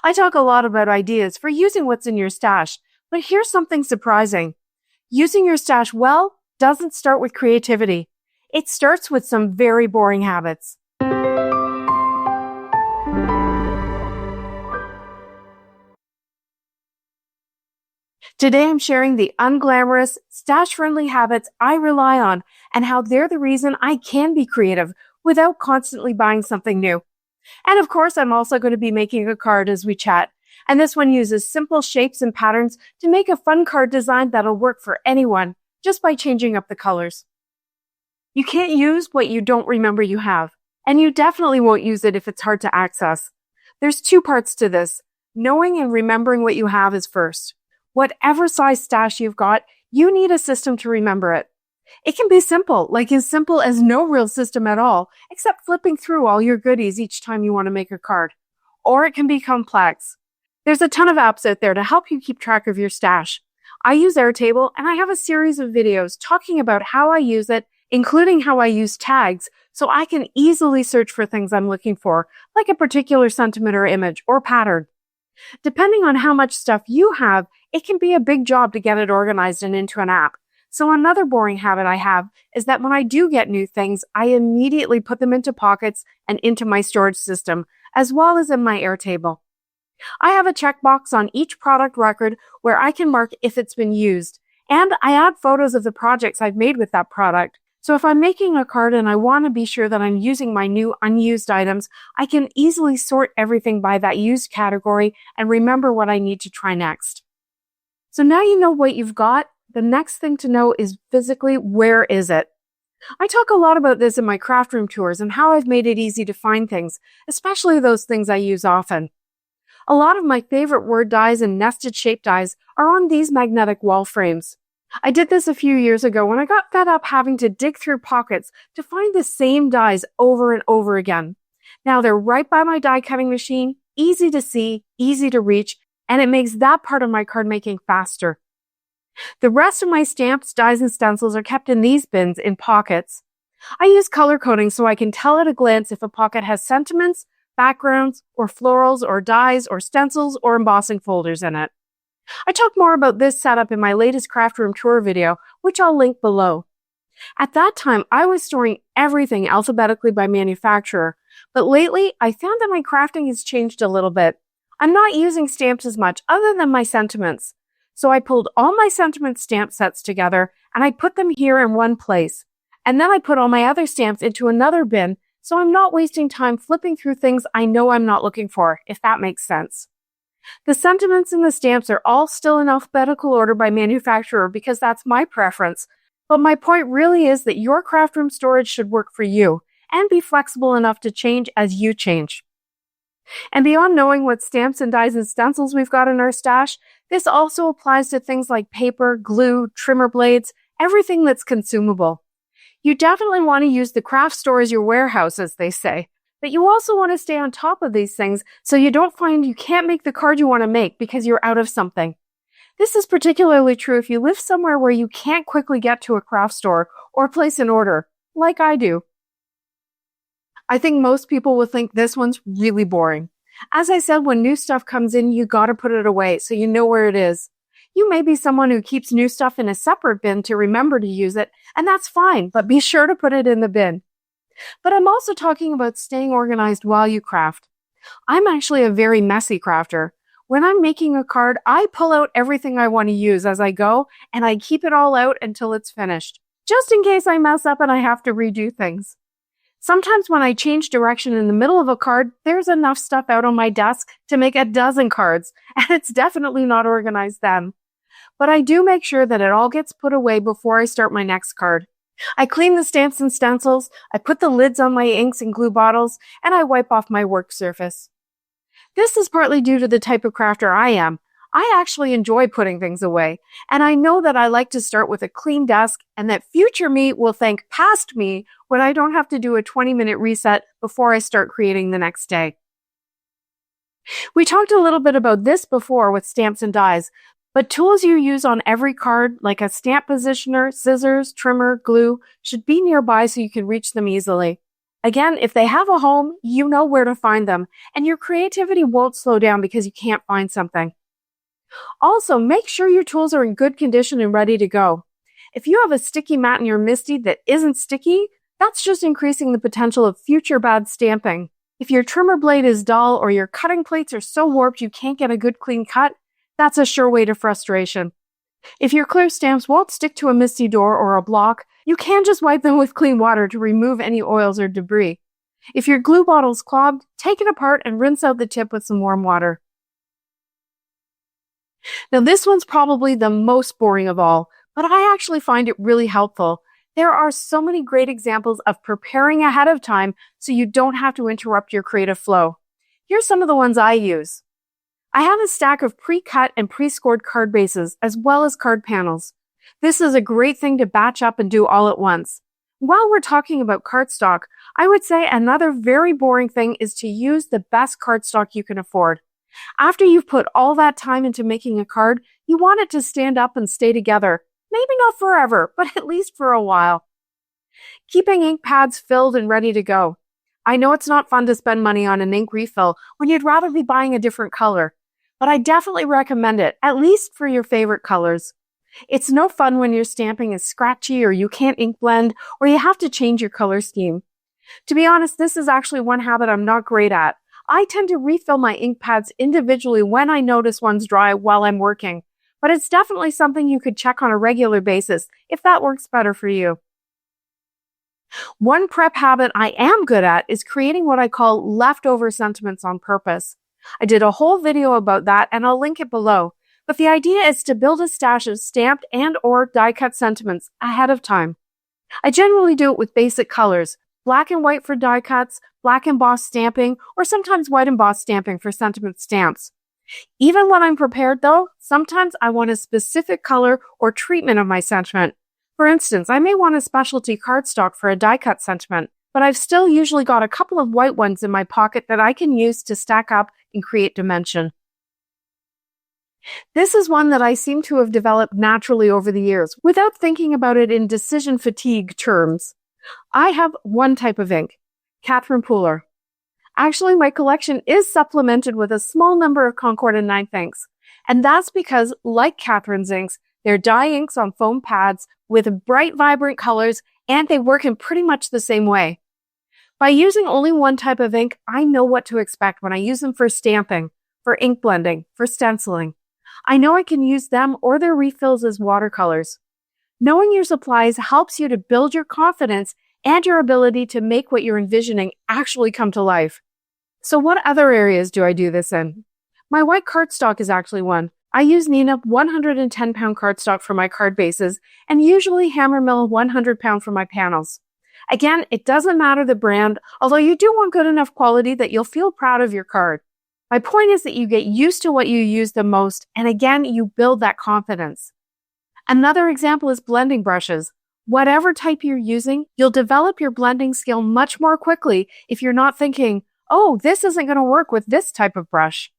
I talk a lot about ideas for using what's in your stash, but here's something surprising. Using your stash well doesn't start with creativity. It starts with some very boring habits. Today I'm sharing the unglamorous, stash-friendly habits I rely on and how they're the reason I can be creative without constantly buying something new. And of course, I'm also going to be making a card as we chat. And this one uses simple shapes and patterns to make a fun card design that'll work for anyone, just by changing up the colors. You can't use what you don't remember you have, and you definitely won't use it if it's hard to access. There's two parts to this. Knowing and remembering what you have is first. Whatever size stash you've got, you need a system to remember it. It can be simple, like as simple as no real system at all, except flipping through all your goodies each time you want to make a card. Or it can be complex. There's a ton of apps out there to help you keep track of your stash. I use Airtable, and I have a series of videos talking about how I use it, including how I use tags, so I can easily search for things I'm looking for, like a particular sentiment or image or pattern. Depending on how much stuff you have, it can be a big job to get it organized and into an app. So another boring habit I have is that when I do get new things, I immediately put them into pockets and into my storage system, as well as in my Airtable. I have a checkbox on each product record where I can mark if it's been used, and I add photos of the projects I've made with that product. So if I'm making a card and I want to be sure that I'm using my new unused items, I can easily sort everything by that used category and remember what I need to try next. So now you know what you've got. The next thing to know is physically, where is it? I talk a lot about this in my craft room tours and how I've made it easy to find things, especially those things I use often. A lot of my favorite word dies and nested shape dies are on these magnetic wall frames. I did this a few years ago when I got fed up having to dig through pockets to find the same dies over and over again. Now they're right by my die cutting machine, easy to see, easy to reach, and it makes that part of my card making faster. The rest of my stamps, dies, and stencils are kept in these bins in pockets. I use color coding so I can tell at a glance if a pocket has sentiments, backgrounds, or florals, or dies, or stencils, or embossing folders in it. I talk more about this setup in my latest craft room tour video, which I'll link below. At that time, I was storing everything alphabetically by manufacturer, but lately I found that my crafting has changed a little bit. I'm not using stamps as much other than my sentiments. So I pulled all my sentiment stamp sets together and I put them here in one place. And then I put all my other stamps into another bin, so I'm not wasting time flipping through things I know I'm not looking for, if that makes sense. The sentiments and the stamps are all still in alphabetical order by manufacturer because that's my preference. But my point really is that your craft room storage should work for you and be flexible enough to change as you change. And beyond knowing what stamps and dies and stencils we've got in our stash, this also applies to things like paper, glue, trimmer blades, everything that's consumable. You definitely want to use the craft store as your warehouse, as they say. But you also want to stay on top of these things so you don't find you can't make the card you want to make because you're out of something. This is particularly true if you live somewhere where you can't quickly get to a craft store or place an order, like I do. I think most people will think this one's really boring. As I said, when new stuff comes in, you gotta put it away so you know where it is. You may be someone who keeps new stuff in a separate bin to remember to use it, and that's fine, but be sure to put it in the bin. But I'm also talking about staying organized while you craft. I'm actually a very messy crafter. When I'm making a card, I pull out everything I want to use as I go, and I keep it all out until it's finished, just in case I mess up and I have to redo things. Sometimes when I change direction in the middle of a card, there's enough stuff out on my desk to make a dozen cards, and it's definitely not organized then. But I do make sure that it all gets put away before I start my next card. I clean the stamps and stencils, I put the lids on my inks and glue bottles, and I wipe off my work surface. This is partly due to the type of crafter I am. I actually enjoy putting things away, and I know that I like to start with a clean desk and that future me will thank past me when I don't have to do a 20-minute reset before I start creating the next day. We talked a little bit about this before with stamps and dies, but tools you use on every card, like a stamp positioner, scissors, trimmer, glue, should be nearby so you can reach them easily. Again, if they have a home, you know where to find them, and your creativity won't slow down because you can't find something. Also, make sure your tools are in good condition and ready to go. If you have a sticky mat in your MISTI that isn't sticky, that's just increasing the potential of future bad stamping. If your trimmer blade is dull or your cutting plates are so warped you can't get a good clean cut, that's a sure way to frustration. If your clear stamps won't stick to a MISTI door or a block, you can just wipe them with clean water to remove any oils or debris. If your glue bottle's clogged, take it apart and rinse out the tip with some warm water. Now this one's probably the most boring of all, but I actually find it really helpful. There are so many great examples of preparing ahead of time so you don't have to interrupt your creative flow. Here's some of the ones I use. I have a stack of pre-cut and pre-scored card bases as well as card panels. This is a great thing to batch up and do all at once. While we're talking about cardstock, I would say another very boring thing is to use the best cardstock you can afford. After you've put all that time into making a card, you want it to stand up and stay together. Maybe not forever, but at least for a while. Keeping ink pads filled and ready to go. I know it's not fun to spend money on an ink refill when you'd rather be buying a different color, but I definitely recommend it, at least for your favorite colors. It's no fun when your stamping is scratchy or you can't ink blend or you have to change your color scheme. To be honest, this is actually one habit I'm not great at. I tend to refill my ink pads individually when I notice one's dry while I'm working, but it's definitely something you could check on a regular basis if that works better for you. One prep habit I am good at is creating what I call leftover sentiments on purpose. I did a whole video about that and I'll link it below, but the idea is to build a stash of stamped and or die-cut sentiments ahead of time. I generally do it with basic colors, black and white for die cuts, black embossed stamping, or sometimes white embossed stamping for sentiment stamps. Even when I'm prepared though, sometimes I want a specific color or treatment of my sentiment. For instance, I may want a specialty cardstock for a die cut sentiment, but I've still usually got a couple of white ones in my pocket that I can use to stack up and create dimension. This is one that I seem to have developed naturally over the years, without thinking about it in decision fatigue terms. I have one type of ink, Catherine Pooler. Actually, my collection is supplemented with a small number of Concord and 9th inks, and that's because, like Catherine's inks, they're dye inks on foam pads with bright, vibrant colors, and they work in pretty much the same way. By using only one type of ink, I know what to expect when I use them for stamping, for ink blending, for stenciling. I know I can use them or their refills as watercolors. Knowing your supplies helps you to build your confidence and your ability to make what you're envisioning actually come to life. So what other areas do I do this in? My white cardstock is actually one. I use Neenah 110-pound cardstock for my card bases and usually Hammermill 100-pound for my panels. Again, it doesn't matter the brand, although you do want good enough quality that you'll feel proud of your card. My point is that you get used to what you use the most, and again, you build that confidence. Another example is blending brushes. Whatever type you're using, you'll develop your blending skill much more quickly if you're not thinking, oh, this isn't going to work with this type of brush.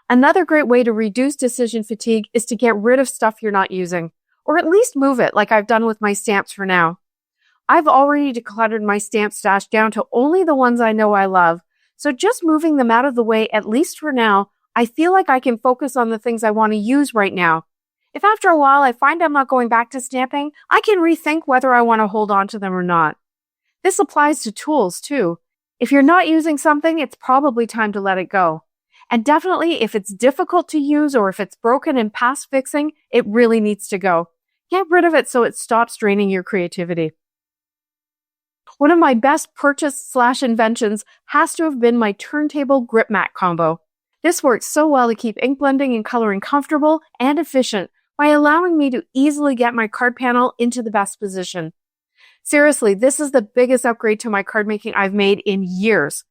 Another great way to reduce decision fatigue is to get rid of stuff you're not using, or at least move it like I've done with my stamps for now. I've already decluttered my stamp stash down to only the ones I know I love, so just moving them out of the way, at least for now, I feel like I can focus on the things I want to use right now. If after a while I find I'm not going back to stamping, I can rethink whether I want to hold on to them or not. This applies to tools too. If you're not using something, it's probably time to let it go. And definitely, if it's difficult to use or if it's broken and past fixing, it really needs to go. Get rid of it so it stops draining your creativity. One of my best purchase/inventions has to have been my turntable grip mat combo. This works so well to keep ink blending and coloring comfortable and efficient by allowing me to easily get my card panel into the best position. Seriously, this is the biggest upgrade to my card making I've made in years.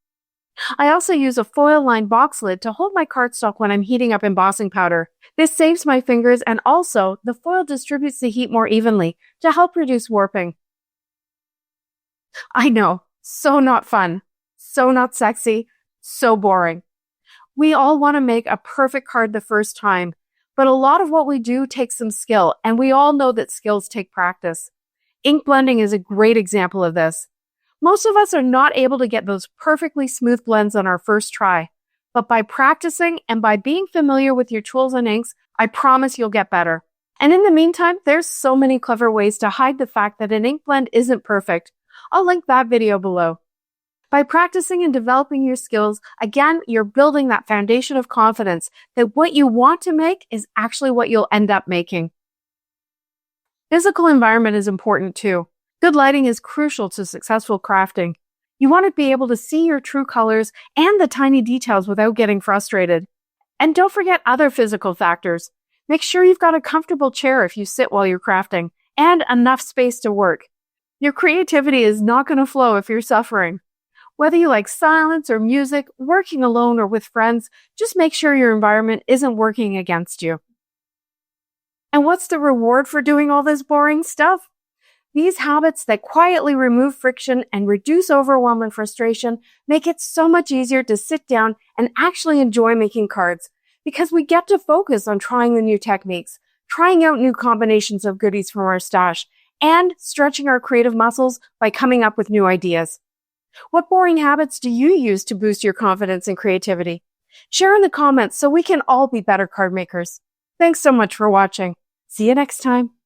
I also use a foil-lined box lid to hold my cardstock when I'm heating up embossing powder. This saves my fingers, and also the foil distributes the heat more evenly to help reduce warping. I know, so not fun, so not sexy, so boring. We all want to make a perfect card the first time, but a lot of what we do takes some skill, and we all know that skills take practice. Ink blending is a great example of this. Most of us are not able to get those perfectly smooth blends on our first try, but by practicing and by being familiar with your tools and inks, I promise you'll get better. And in the meantime, there's so many clever ways to hide the fact that an ink blend isn't perfect. I'll link that video below. By practicing and developing your skills, again, you're building that foundation of confidence that what you want to make is actually what you'll end up making. Physical environment is important too. Good lighting is crucial to successful crafting. You want to be able to see your true colors and the tiny details without getting frustrated. And don't forget other physical factors. Make sure you've got a comfortable chair if you sit while you're crafting, and enough space to work. Your creativity is not going to flow if you're suffering. Whether you like silence or music, working alone or with friends, just make sure your environment isn't working against you. And what's the reward for doing all this boring stuff? These habits that quietly remove friction and reduce overwhelm and frustration make it so much easier to sit down and actually enjoy making cards, because we get to focus on trying the new techniques, trying out new combinations of goodies from our stash, and stretching our creative muscles by coming up with new ideas. What boring habits do you use to boost your confidence and creativity? Share in the comments so we can all be better card makers. Thanks so much for watching. See you next time.